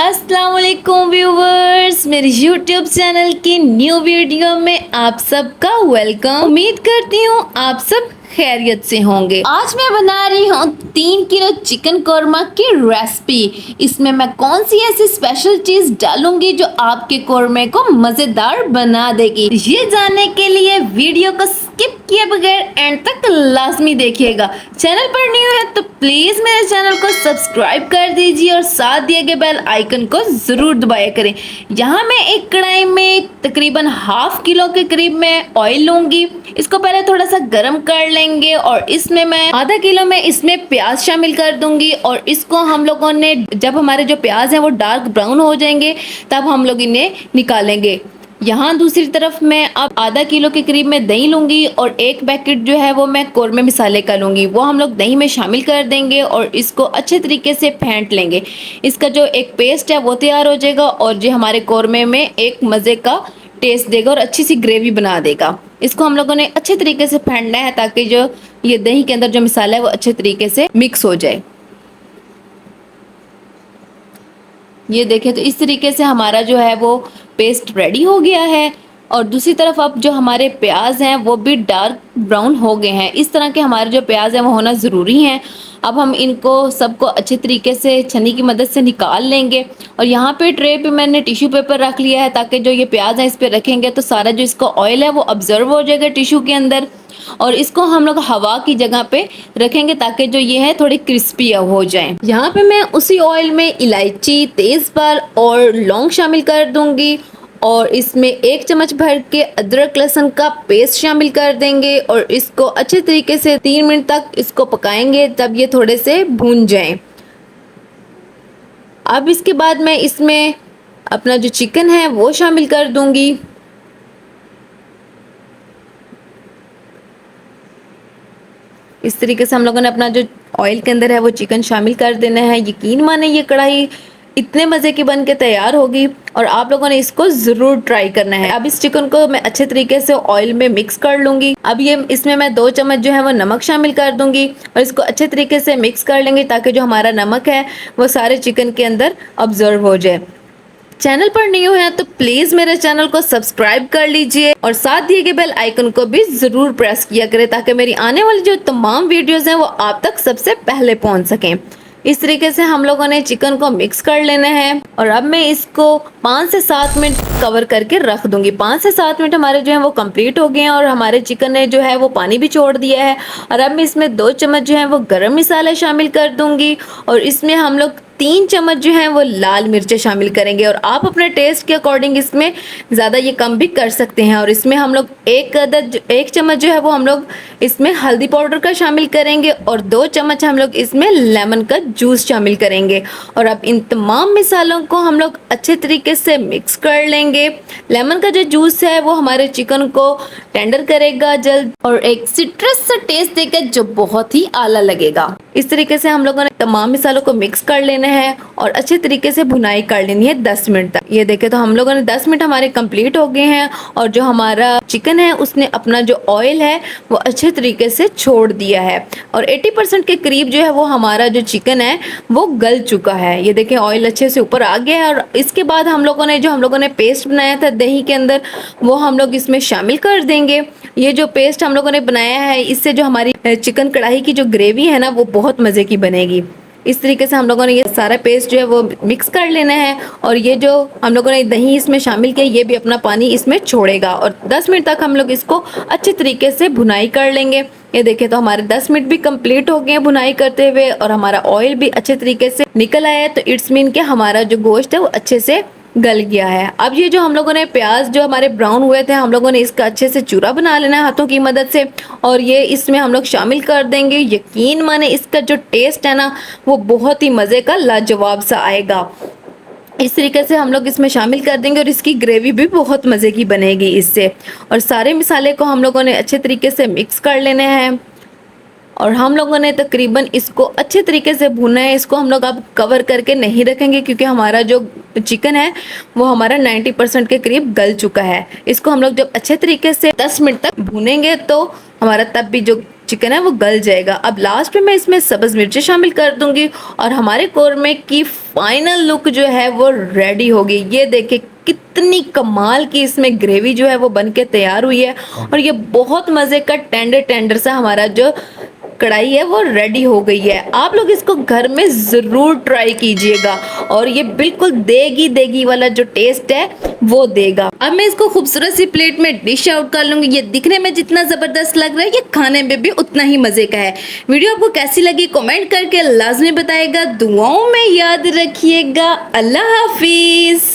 अस्सलाम वालेकुम व्यूवर्स, मेरे यूट्यूब चैनल की न्यू वीडियो में आप सबका वेलकम। उम्मीद करती हूँ आप सब खैरियत से होंगे। आज मैं बना रही हूँ 3 किलो चिकन कोरमा की रेसिपी। इसमें मैं कौन सी ऐसी स्पेशल चीज डालूंगी जो आपके कोरमे को मजेदार बना देगी, ये जानने के लिए वीडियो को स्किप किए बगैर एंड तक लाजमी देखिएगा। चैनल पर न्यू है तो प्लीज मेरे चैनल को सब्सक्राइब कर दीजिए और साथ दिए गए बेल आइकन को जरूर दबाया करें। यहाँ मैं एक कढ़ाई में तकरीबन हाफ किलो के करीब मैं ऑयल लूंगी। इसको पहले थोड़ा सा गर्म कर लेंगे और इसमें मैं आधा किलो में इसमें प्याज शामिल कर दूंगी और इसको हम लोगों ने, जब हमारे जो प्याज है वो डार्क ब्राउन हो जाएंगे तब हम लोग इन्हें निकालेंगे। यहाँ दूसरी तरफ मैं अब आधा किलो के करीब मैं दही लूंगी और एक पैकेट जो है वो मैं कोरमे मसाले का लूंगी, वो हम लोग दही में शामिल कर देंगे और इसको अच्छे तरीके से फेंट लेंगे। इसका जो एक पेस्ट है वो तैयार हो जाएगा और जो हमारे कोरमे में एक मज़े का टेस्ट देगा और अच्छी सी ग्रेवी बना देगा। इसको हम लोगों ने अच्छे तरीके से फेंटना है ताकि जो ये दही के अंदर जो मसाला है वो अच्छे तरीके से मिक्स हो जाए। ये देखें तो इस तरीके से हमारा जो है वो पेस्ट रेडी हो गया है और दूसरी तरफ अब जो हमारे प्याज हैं वो भी डार्क ब्राउन हो गए हैं। इस तरह के हमारे जो प्याज हैं वो होना ज़रूरी हैं। अब हम इनको सबको अच्छे तरीके से छन्नी की मदद से निकाल लेंगे और यहाँ पे ट्रे पे मैंने टिश्यू पेपर रख लिया है ताकि जो ये प्याज है इस पे रखेंगे तो सारा जो इसका ऑयल है वो ऑब्जर्व हो जाएगा टिश्यू के अंदर और इसको हम लोग हवा की जगह पे रखेंगे ताकि जो ये है थोड़ी क्रिस्पी हो जाए। यहाँ पे मैं उसी ऑयल में इलायची, तेजपात और लौंग शामिल कर दूंगी और इसमें 1 चम्मच भर के अदरक लहसुन का पेस्ट शामिल कर देंगे और इसको अच्छे तरीके से 3 मिनट तक इसको पकाएंगे तब ये थोड़े से भून जाएं। अब इसके बाद मैं इसमें अपना जो चिकन है वो शामिल कर दूंगी। इस तरीके से हम लोगों ने अपना जो ऑयल के अंदर है वो चिकन शामिल कर देना है। यकीन माने ये कढ़ाई इतने मज़े की बन के तैयार होगी और आप लोगों ने इसको ज़रूर ट्राई करना है। अब इस चिकन को मैं अच्छे तरीके से ऑयल में मिक्स कर लूँगी। अब ये इसमें मैं 2 चम्मच जो है वो नमक शामिल कर दूँगी और इसको अच्छे तरीके से मिक्स कर लेंगे ताकि जो हमारा नमक है वो सारे चिकन के अंदर ऑब्जर्व हो जाए। चैनल पर न्यू है तो प्लीज मेरे चैनल को सब्सक्राइब कर लीजिए और साथ दिए गए बेल आइकन को भी जरूर प्रेस किया करें ताकि मेरी आने वाली जो तमाम वीडियोस हैं वो आप तक सबसे पहले पहुंच सकें। इस तरीके से हम लोगों ने चिकन को मिक्स कर लेना है और अब मैं इसको 5 से 7 मिनट कवर करके रख दूंगी। 5 से 7 मिनट हमारे जो है वो कंप्लीट हो गए हैं और हमारे चिकन ने जो है वो पानी भी छोड़ दिया है और अब मैं इसमें 2 चम्मच जो है वो गरम मसाला शामिल कर दूंगी और इसमें हम लोग 3 चम्मच जो है वो लाल मिर्चें शामिल करेंगे और आप अपने टेस्ट के अकॉर्डिंग इसमें ज़्यादा ये कम भी कर सकते हैं। और इसमें हम लोग 1 चम्मच जो है वो हम लोग इसमें हल्दी पाउडर का शामिल करेंगे और 2 चम्मच हम लोग इसमें लेमन का जूस शामिल करेंगे और अब इन तमाम मसालों को हम लोग अच्छे तरीके से मिक्स कर लेंगे। लेमन का जो जूस है वो हमारे चिकन को टेंडर करेगा जल्द और एक सिट्रस सा टेस्ट देगा जो बहुत ही आला लगेगा। इस तरीके से हम लोगों ने तमाम मसालों को मिक्स कर लेना है और अच्छे तरीके से भुनाई कर लेनी है 10 मिनट तक। ये देखे तो हम लोगों ने 10 मिनट हमारे कंप्लीट हो गए हैं और जो हमारा चिकन है उसने अपना जो ऑयल है वो अच्छे तरीके से छोड़ दिया है और 80% के करीब जो है वो हमारा जो चिकन है वो गल चुका है। ये देखें ऑयल अच्छे से ऊपर आ गया है और इसके बाद हम लोगों ने पेस्ट बनाया था दही के अंदर वो हम लोग इसमें शामिल कर देंगे। ये जो पेस्ट हम लोगों ने बनाया है इससे जो हमारी चिकन कढ़ाई की जो ग्रेवी है ना वो बहुत मज़े की बनेगी। इस तरीके से हम लोगों ने ये सारा पेस्ट जो है वो मिक्स कर लेना है और ये जो हम लोगों ने दही इसमें शामिल किया ये भी अपना पानी इसमें छोड़ेगा और 10 मिनट तक हम लोग इसको अच्छे तरीके से भुनाई कर लेंगे। ये देखें तो हमारे 10 मिनट भी कंप्लीट हो गए हैं भुनाई करते हुए और हमारा ऑयल भी अच्छे तरीके से निकल आया है तो इट्स मीन के हमारा जो गोश्त है वो अच्छे से गल गया है। अब ये जो हम लोगों ने प्याज जो हमारे ब्राउन हुए थे हम लोगों ने इसका अच्छे से चूरा बना लेना है हाथों की मदद से और ये इसमें हम लोग शामिल कर देंगे। यकीन माने इसका जो टेस्ट है ना वो बहुत ही मज़े का लाजवाब सा आएगा। इस तरीके से हम लोग इसमें शामिल कर देंगे और इसकी ग्रेवी भी बहुत मज़े की बनेगी इससे और सारे मसाले को हम लोगों ने अच्छे तरीके से मिक्स कर लेने हैं और हम लोगों ने तकरीबन इसको अच्छे तरीके से भुना है। इसको हम लोग अब कवर करके नहीं रखेंगे क्योंकि हमारा जो चिकन है वो हमारा 90% के करीब गल चुका है। इसको हम लोग जब अच्छे तरीके से 10 मिनट तक भूनेंगे तो हमारा तब भी जो चिकन है वो गल जाएगा। अब लास्ट में मैं इसमें सब्ज़ मिर्ची शामिल कर दूंगी और हमारे कोरमे की फाइनल लुक जो है वो रेडी होगी। ये देखिए कितनी कमाल की इसमें ग्रेवी जो है वो बन के तैयार हुई है और ये बहुत मज़े का टेंडर टेंडर सा हमारा जो कढ़ाई है वो रेडी हो गई है। आप लोग इसको घर में ज़रूर ट्राई कीजिएगा और ये बिल्कुल देगी देगी वाला जो टेस्ट है वो देगा। अब मैं इसको खूबसूरत सी प्लेट में डिश आउट कर लूंगी। ये दिखने में जितना ज़बरदस्त लग रहा है ये खाने में भी उतना ही मज़े का है। वीडियो आपको कैसी लगी कमेंट करके लाजमी बताइएगा। दुआओं में याद रखिएगा। अल्लाह हाफिज़।